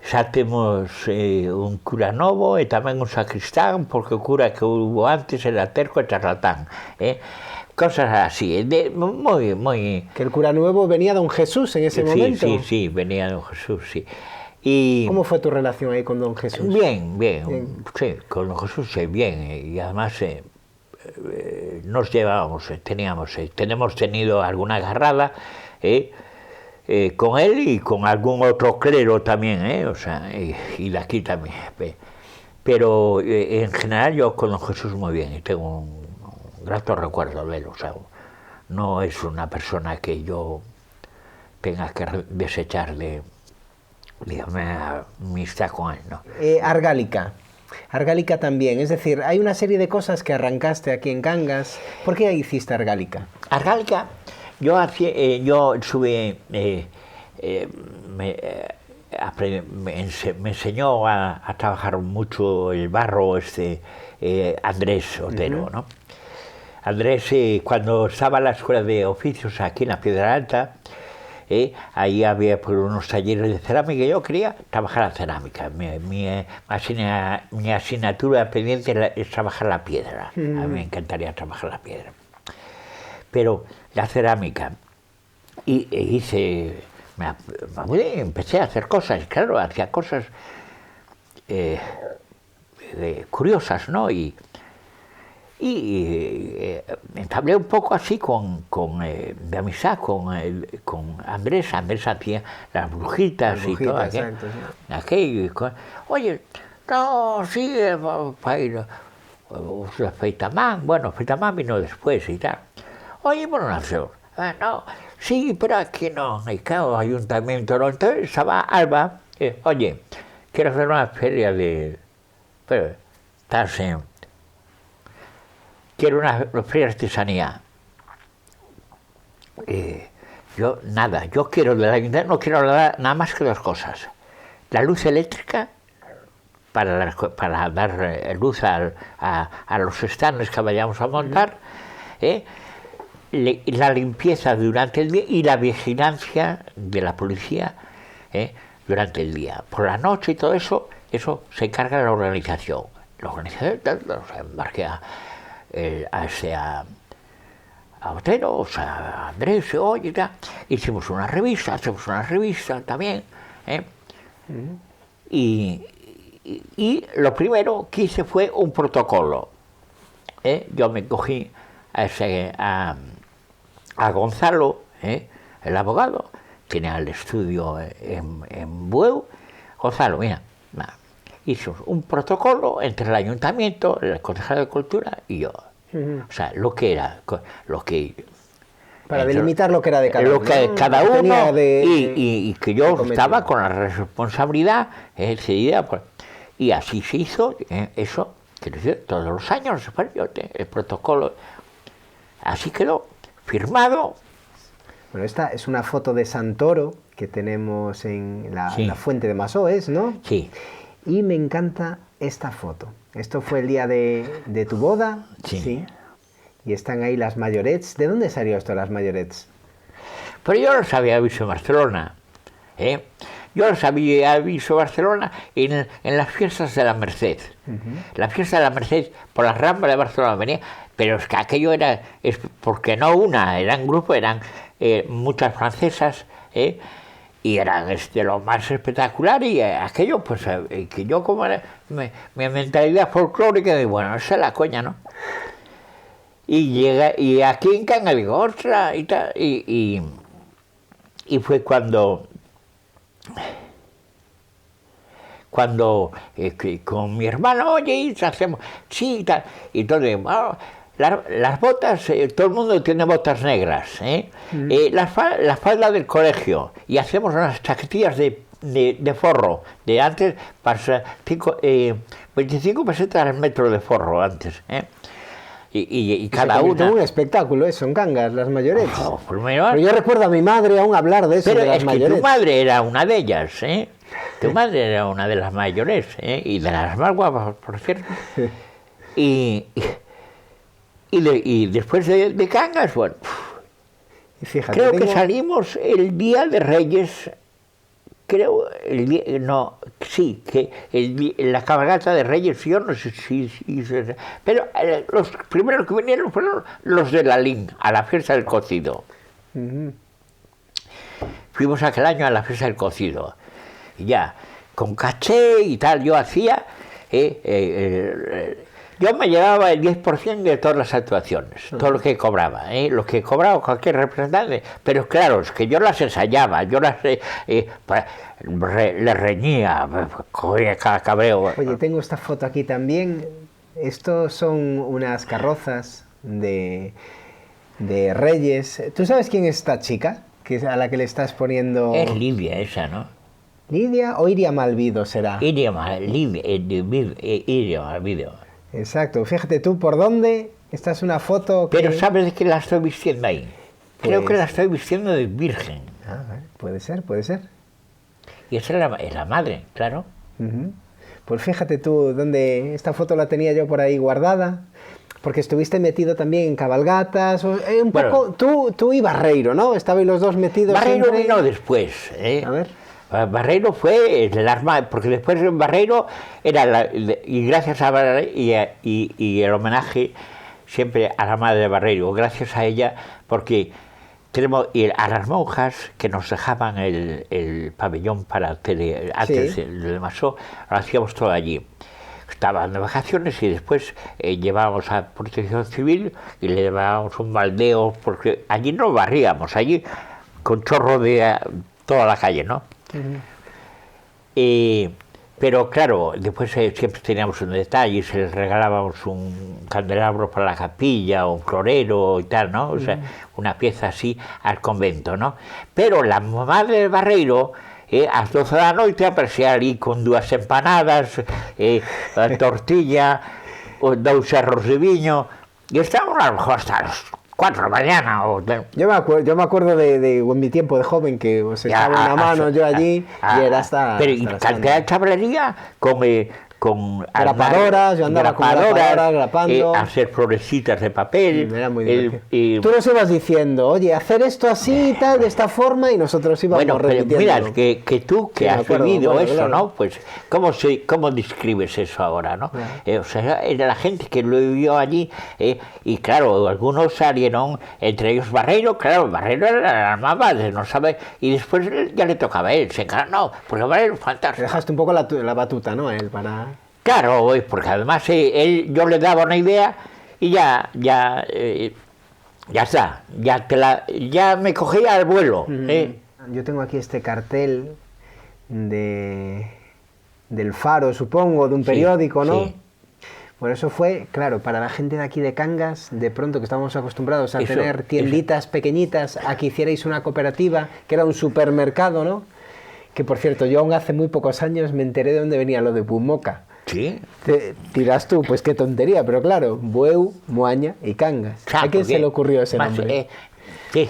Xa temos un cura novo e tamén un sacristán, porque o cura que hubo antes era terco e charlatán. Cosas así, moi... Que el cura nuevo venía don Jesús en ese momento. Sí, venía don Jesús, sí. Y ¿Cómo fue tu relación ahí con don Jesús? bien, sí, con don Jesús bien, y además nos llevábamos, tenemos tenido alguna agarrada con él y con algún otro clero también, o sea, y de aquí también. Pero en general yo con don Jesús muy bien, y tengo un grato recuerdo de él, o sea, no es una persona que yo tenga que desechar de, dígame, amistad con él, ¿no? Argálica también, es decir, hay una serie de cosas que arrancaste aquí en Cangas. ¿Por qué hiciste Argálica? Argálica, yo estuve, me enseñó a trabajar mucho el barro Andrés Otero, ¿no? Andrés, cuando estaba en la escuela de oficios aquí en la Piedra Alta, ahí había unos talleres de cerámica y yo quería trabajar la cerámica. Mi asignatura pendiente es trabajar la piedra. A mí me encantaría trabajar la piedra. Pero la cerámica, empecé a hacer cosas, claro, hacía cosas curiosas, ¿no? Y entablé un poco así de amistad con Andrés. Andrés hacía las brujitas y todo aquello. Exacto, sí. Aquello, oye, no, sí, para ir Feitamán, bueno, Feitamán vino después y tal. Oye, bueno, no, sí, pero aquí no, y claro, ayuntamiento, no. Entonces estaba Alba, oye, quiero hacer una feria pero estás quiero una feria de artesanía. Yo quiero del ayuntamiento, no quiero nada más que dos cosas. La luz eléctrica, para dar luz a los stands que vayamos a montar, la limpieza durante el día y la vigilancia de la policía durante el día. Por la noche y todo eso se encarga de la organización. La organización se embarque a Otero, o sea, a Andrés, oye, ya. Hacemos una revista también. Y lo primero que hice fue un protocolo. Yo me cogí a Gonzalo, el abogado, tenía el estudio en Bueu. Gonzalo, mira, hizo un protocolo entre el ayuntamiento, el concejal de cultura y yo. O sea, para delimitar lo que era de cada uno. Lo que cada uno y que yo estaba con la responsabilidad decidida. Y así se hizo eso, quiero decir, todos los años, el protocolo. Así quedó firmado. Bueno, esta es una foto de Santoro que tenemos en la fuente de Massoes, ¿no? Sí. Y me encanta esta foto. Esto fue el día de tu boda. Sí. Y están ahí las mayorets. ¿De dónde salió esto, las mayorets? Pero yo los había visto en Barcelona. Yo los había visto Barcelona en las fiestas de la Merced. La fiesta de la Merced por las Ramblas de Barcelona venía, pero es que aquello era, porque no una, eran grupos, eran muchas francesas, y eran lo más espectacular, y aquello, pues, que yo como era, mi mentalidad folclórica, y bueno, esa es la coña, ¿no? Y aquí en Cangas digo, ostras, y tal, y fue cuando con mi hermano, oye, y hacemos, sí, y tal, y entonces, las botas, todo el mundo tiene botas negras, la falda del colegio, y hacemos unas chaquetillas de forro, de antes, 25 pesetas al metro de forro antes, y cada una... un espectáculo eso en Cangas, las mayoretas. Oh, pues pero yo recuerdo a mi madre aún hablar de eso, pero de las mayoretas. Tu madre era una de ellas, Tu madre era una de las mayores, y de las más guapas, por cierto. Y después de Cangas, bueno, fíjate, creo que salimos el día de Reyes, la cabalgata de Reyes, yo no sé si pero los primeros que vinieron fueron los de la LIN, a la fiesta del cocido. Fuimos aquel año a la fiesta del cocido, y ya, con caché y tal, yo hacía... yo me llevaba el 10% de todas las actuaciones, todo lo que cobraba, lo que cobraba cualquier representante, pero claro, es que yo las ensayaba, yo las le reñía, cogía cada cabreo. Oye, tengo esta foto aquí también, estos son unas carrozas de Reyes. ¿Tú sabes quién es esta chica a la que le estás poniendo? Es Lidia esa, ¿no? ¿Lidia o Iria Malvido será? Iria Malvido. Exacto, fíjate tú por dónde, esta es una foto que... Pero ¿sabes de qué la estoy vistiendo ahí? Pues... Creo que la estoy vistiendo de virgen. Puede ser, puede ser. Y esa es la madre, claro. Pues fíjate tú, dónde esta foto la tenía yo por ahí guardada, porque estuviste metido también en cabalgatas, poco, tú y Barreiro, ¿no? Estabais los dos metidos. Barreiro vino después, A ver. Barreiro fue el arma, porque después Barreiro era y gracias a Barreiro y el homenaje siempre a la madre de Barreiro, gracias a ella, porque tenemos a las monjas que nos dejaban el pabellón para antes del Masó, lo hacíamos todo allí. Estaban de vacaciones y después llevábamos a Protección Civil y le llevábamos un baldeo, porque allí no barríamos, allí con chorro de toda la calle, ¿no? Pero claro, después siempre teníamos un detalle, se les regalábamos un candelabro para la capilla, un florero y tal, ¿no? O sea, una pieza así al convento, ¿no? Pero la madre de Barreiro, a las 12 de la noche aparecía allí con 2 empanadas, tortilla, 2 arroz de viño, y estábamos a lo mejor hasta las 4 de la mañana. Yo me acuerdo de en mi tiempo de joven que os echaba una mano yo allí y era hasta... Pero y cantidad de chavalería con grapadoras, yo andaba con grapadoras, grapando. Hacer florecitas de papel. Era muy divertido. Tú nos ibas diciendo, oye, hacer esto así y tal, de esta forma, y nosotros íbamos repitiendo. Mira, que tú que has vivido eso, claro. ¿No? Pues, ¿cómo describes eso ahora, no? Claro. O sea, era la gente que lo vivió allí, y claro, algunos salieron, entre ellos Barreiro, claro, Barreiro era la más madre, no sabe, y después ya le tocaba a él, se encarnó, porque Barreiro es fantástico. Dejaste un poco la batuta, ¿no? Él para... Claro, porque además yo le daba una idea y ya está, ya me cogía al vuelo. Yo tengo aquí este cartel del Faro, supongo, de un periódico, ¿no? Sí. Por eso fue, claro, para la gente de aquí de Cangas, de pronto que estábamos acostumbrados a tener tienditas pequeñitas, a que hicierais una cooperativa, que era un supermercado, ¿no? Que por cierto, yo aún hace muy pocos años me enteré de dónde venía lo de Bumoca. Sí. Te dirás tú, pues qué tontería, pero claro, Bueu, Moaña y Cangas. ¿A quién se le ocurrió ese nombre? Sí.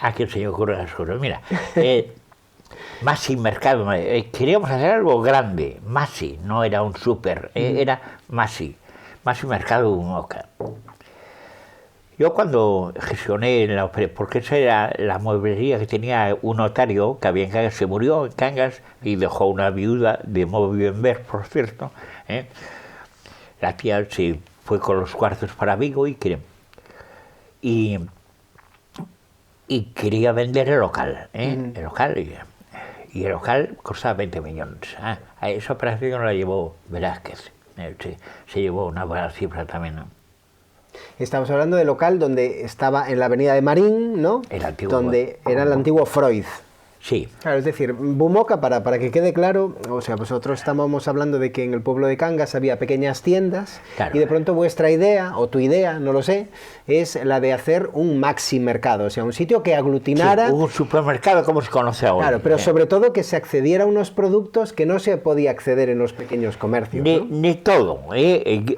¿A quién se le ocurrió las cosas? Mira, Masi Mercado, queríamos hacer algo grande, Masi, no era un súper, era Masi Mercado Bumoca. Yo cuando gestioné, porque esa era la mueblería que tenía un notario que había en Cangas, se murió en Cangas y dejó una viuda de Movenver, por cierto. La tía se fue con los cuartos para Vigo y quería vender el local. El local y el local costaba 20 millones. A esa operación la llevó Velázquez. Se llevó una buena cifra también, ¿no? Estamos hablando del local donde estaba en la avenida de Marín, ¿no? El antiguo, donde era el antiguo Freud. Sí. Claro, es decir, Bumoca, para que quede claro, o sea, vosotros estábamos hablando de que en el pueblo de Cangas había pequeñas tiendas, claro, y de pronto vuestra idea, o tu idea, no lo sé, es la de hacer un maxi mercado, o sea, un sitio que aglutinara... Sí, un supermercado como se conoce ahora. Claro, pero sobre todo que se accediera a unos productos que no se podía acceder en los pequeños comercios, ¿no? Ni todo,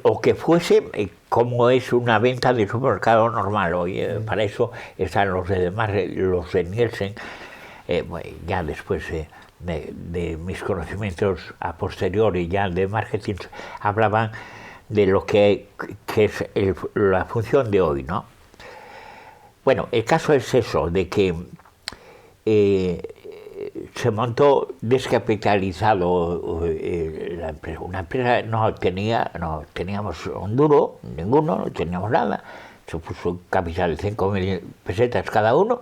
o que fuese... como es una venta de supermercado normal. Hoy para eso están los de Nielsen. Ya después de mis conocimientos a posteriori ya de marketing, hablaban de lo que es la función de hoy, ¿no? Bueno, el caso es eso, de que se montó descapitalizado la empresa. Una empresa no teníamos un duro, ninguno, no teníamos nada. Se puso un capital de 5.000 pesetas cada uno,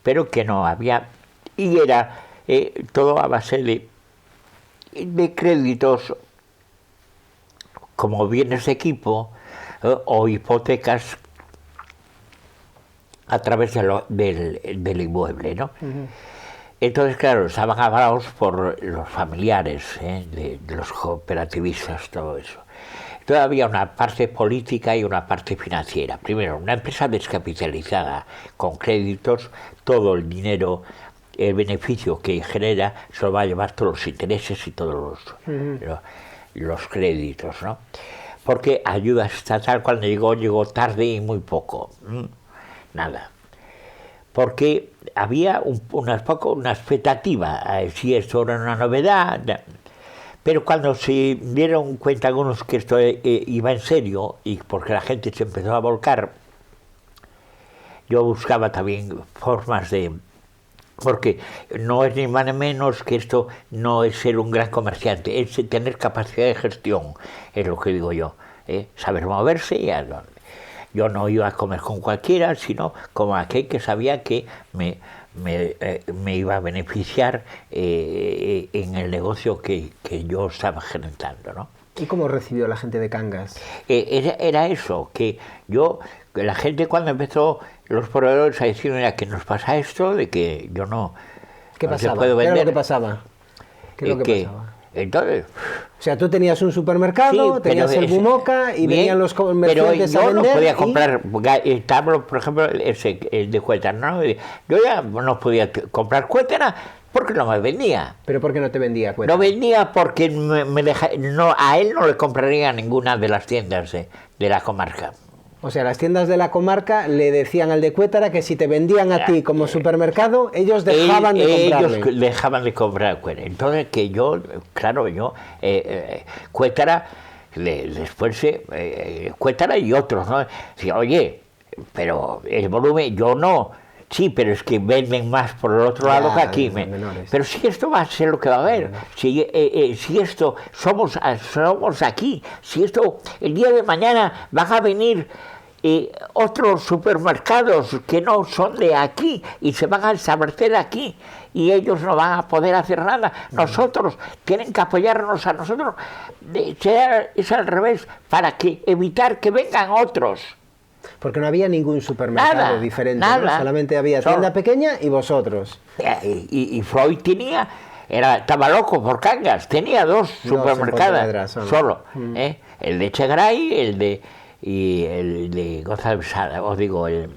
pero que no había, y era todo a base de créditos como bienes de equipo o hipotecas a través del inmueble, ¿no? Entonces, claro, estaban avalados por los familiares de los cooperativistas, todo eso. Entonces había una parte política y una parte financiera. Primero, una empresa descapitalizada, con créditos, todo el dinero, el beneficio que genera, se lo va a llevar todos los intereses y todos los créditos, ¿no? Porque ayuda estatal cuando llegó tarde y muy poco. Nada. Porque había una expectativa, si esto era una novedad, pero cuando se dieron cuenta algunos que esto iba en serio, y porque la gente se empezó a volcar, yo buscaba también formas porque no es ni más ni menos que esto no es ser un gran comerciante, es tener capacidad de gestión, es lo que digo yo, saber moverse y a dónde. Yo no iba a comer con cualquiera, sino como aquel que sabía que me iba a beneficiar en el negocio que yo estaba generando, ¿no? ¿Y cómo recibió la gente de Cangas? Era eso, que la gente cuando empezó los proveedores a decir, mira, que nos pasa esto, de que yo no... ¿Qué pasaba? ¿Qué era lo que pasaba? ¿Qué es lo que pasaba? Entonces... O sea, tú tenías un supermercado, tenías el Bumoca y venían los comerciantes a vender. Pero yo no podía comprar, por ejemplo, el de Cuétara, ¿no? Yo ya no podía comprar Cuétara porque no me vendía. ¿Pero por qué no te vendía Cuétara? No vendía porque a él no le compraría ninguna de las tiendas de la comarca. O sea, las tiendas de la comarca le decían al de Cuétara que si te vendían a ti como supermercado, ellos dejaban de comprarle. Ellos dejaban de comprar Cuétara. Entonces, que yo, claro, Cuétara, después Cuétara y otros, ¿no? Decía, oye, pero el volumen, yo no. Sí, pero es que venden más por el otro lado que aquí. Pero si esto va a ser lo que va a haber, si esto somos aquí, si esto el día de mañana van a venir otros supermercados que no son de aquí y se van a establecer aquí y ellos no van a poder hacer nada. Nosotros tienen que apoyarnos a nosotros. Es al revés, para evitar que vengan otros. Porque no había ningún supermercado diferente, ¿no? Solamente había tienda pequeña y vosotros. Y Freud estaba loco por Cangas, tenía dos supermercados solo. El de Chegray y el de Gonzalo Sada, os digo, el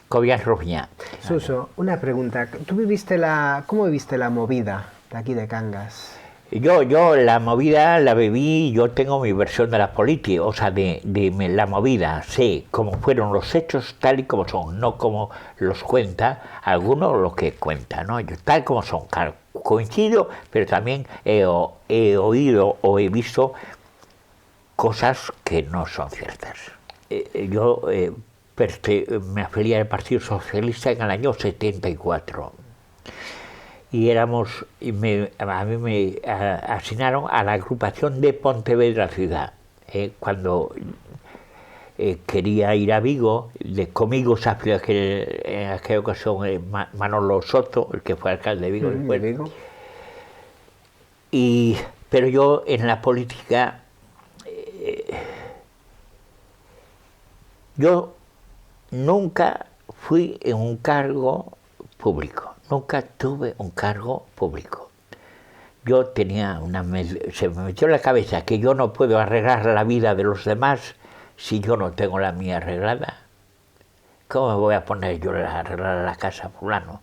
Cobias Rufiñá. Suso, una pregunta. ¿Cómo viviste la movida de aquí de Cangas? Yo la movida la viví, yo tengo mi versión de la política, o sea, de la movida, sé cómo fueron los hechos tal y como son, no como los cuenta alguno lo que cuenta, ¿no? Yo, tal como son, claro, coincido, pero también he oído o he visto cosas que no son ciertas. Yo me afilié al Partido Socialista en el año 74. Y a mí me asignaron a la agrupación de Pontevedra Ciudad. Cuando quería ir a Vigo, conmigo se afilió en aquella ocasión Manolo Soto, el que fue alcalde de Vigo después. Pero yo en la política, yo nunca fui en un cargo público, nunca tuve un cargo público. Yo tenía se me metió en la cabeza que yo no puedo arreglar la vida de los demás si yo no tengo la mía arreglada. ¿Cómo me voy a poner yo a arreglar la casa fulano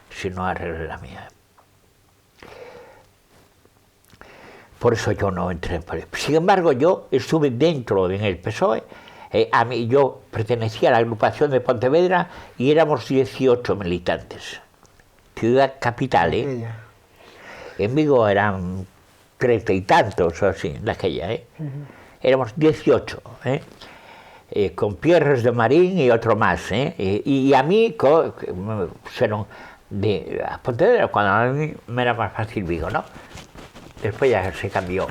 si no arreglé la mía? Por eso yo no entré en política. Sin embargo, yo estuve dentro en el PSOE. Yo pertenecía a la agrupación de Pontevedra y éramos 18 militantes. Ciudad capital, En Vigo eran 30 y tantos o así, en aquella, Éramos 18, con Pierres de Marín y otro más, y a mí, a Pontevedra, cuando a mí me era más fácil Vigo, ¿no? Después ya se cambió.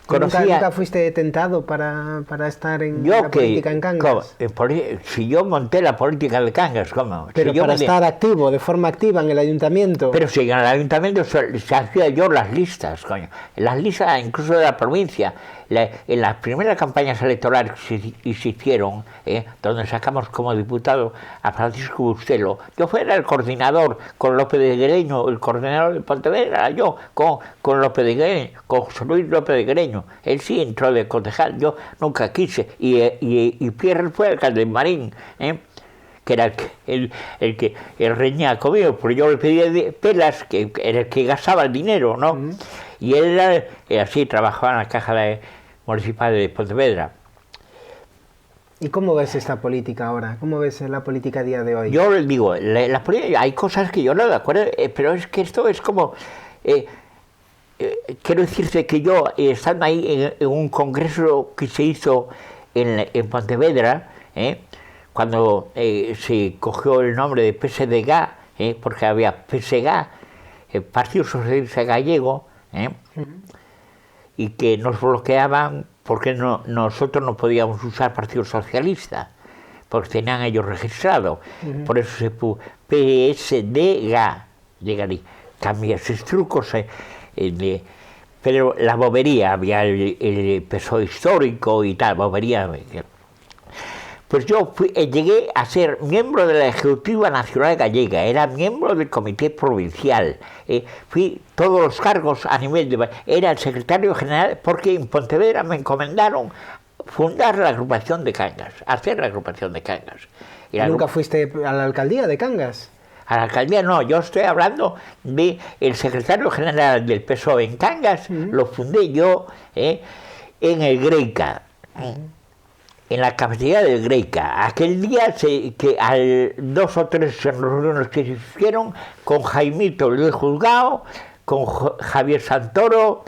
¿Nunca fuiste tentado para estar en la política en Cangas? Si yo monté la política de Cangas, ¿cómo? Pero si para estar activo, de forma activa en el ayuntamiento. Pero si en el ayuntamiento se hacía yo las listas, coño. Las listas incluso de la provincia. En las primeras campañas electorales que se hicieron, donde sacamos como diputado a Francisco Bustelo, yo fuera el coordinador con López de Guereño, el coordinador de Pontevedra, yo con López de Guereño, con José Luis López de Guereño. Él sí entró de concejal, yo nunca quise. Y Pierre fue alcalde de Marín, que era el que reñía conmigo, porque yo le pedía pelas, que era el que gastaba el dinero, ¿no? Y él era así, trabajaba en la caja municipal de Pontevedra. ¿Y cómo ves esta política ahora? ¿Cómo ves la política a día de hoy? Yo les digo, hay cosas que yo no de acuerdo, pero es que esto es como... quiero decirte que yo, estando ahí en un congreso que se hizo en Pontevedra, cuando se cogió el nombre de PSDG, porque había PSG, el Partido Socialista Gallego, y que nos bloqueaban porque nosotros no podíamos usar Partido Socialista, porque tenían ellos registrado. Por eso se puso PSDG, cambia esos trucos. Pero la bobería, había el PSOE histórico y tal, bobería. Pues yo llegué a ser miembro de la Ejecutiva Nacional Gallega, era miembro del Comité Provincial, fui todos los cargos a nivel de... Era el secretario general, porque en Pontevedra me encomendaron fundar la agrupación de Cangas, hacer la agrupación de Cangas. ¿Nunca fuiste a la alcaldía de Cangas? A la alcaldía no, yo estoy hablando del secretario general del PSOE en Cangas, lo fundé yo en el Greica, en la cafetería del Greica. Aquel día que 2 o 3 reuniones que se hicieron con Jaimito Luis Juzgado, con Javier Santoro,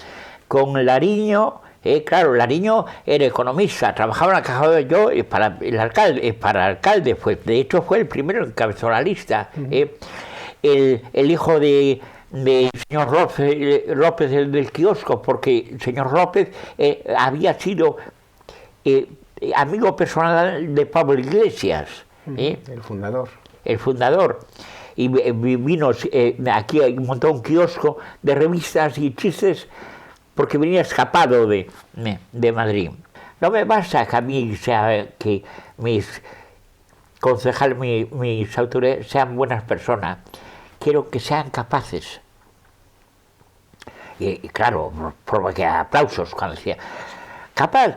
con Lariño. Claro, Lariño era economista, trabajaba en la caja de yo para el alcalde fue, de hecho fue el primero que encabezó la lista. El hijo de señor López del kiosco, porque el señor López había sido amigo personal de Pablo Iglesias. El fundador. El fundador. Y vino aquí, montó un kiosco de revistas y chistes, porque venía escapado de Madrid. No me basta que a mí que mis concejales, mis autoridades sean buenas personas. Quiero que sean capaces. Y claro, provoqué aplausos cuando decía, capaz,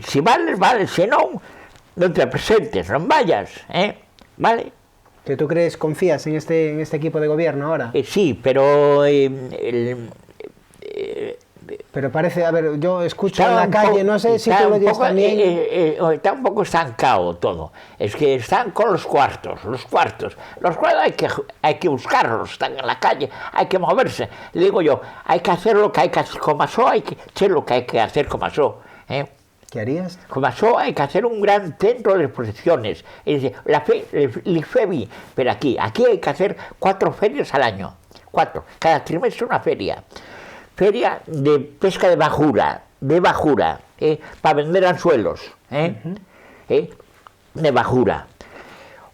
si vales, vale, si no, no te presentes, no vayas, ¿vale? ¿Que tú confías en este equipo de gobierno ahora? Sí, pero... Pero parece, a ver, yo escucho en la calle, no sé si tú lo oyes también. Está un poco estancado todo. Es que están con los cuartos. Los cuartos hay que buscarlos, están en la calle, hay que moverse. Le digo yo, hay que hacer lo que hay que hacer con Masó, hay que hacer lo que hay que hacer con Masó. ¿Qué harías? Como eso hay que hacer un gran centro de exposiciones. Es decir, el IFEBI, pero aquí hay que hacer 4 ferias al año. 4, cada trimestre una feria. Feria de pesca de bajura, para vender anzuelos, de bajura.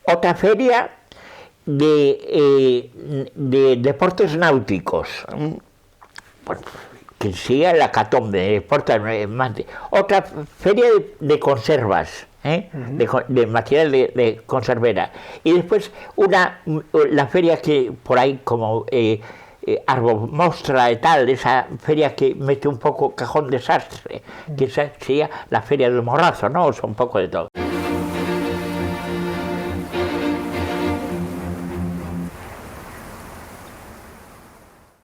Otra feria de deportes náuticos, que siga la hecatombe de deportes. Otra feria de conservas, de material de conservera. Y después la feria que por ahí como Arbomostra y tal, esa feria que mete un poco cajón desastre, que esa sería la feria del morrazo, ¿no? O sea, un poco de todo.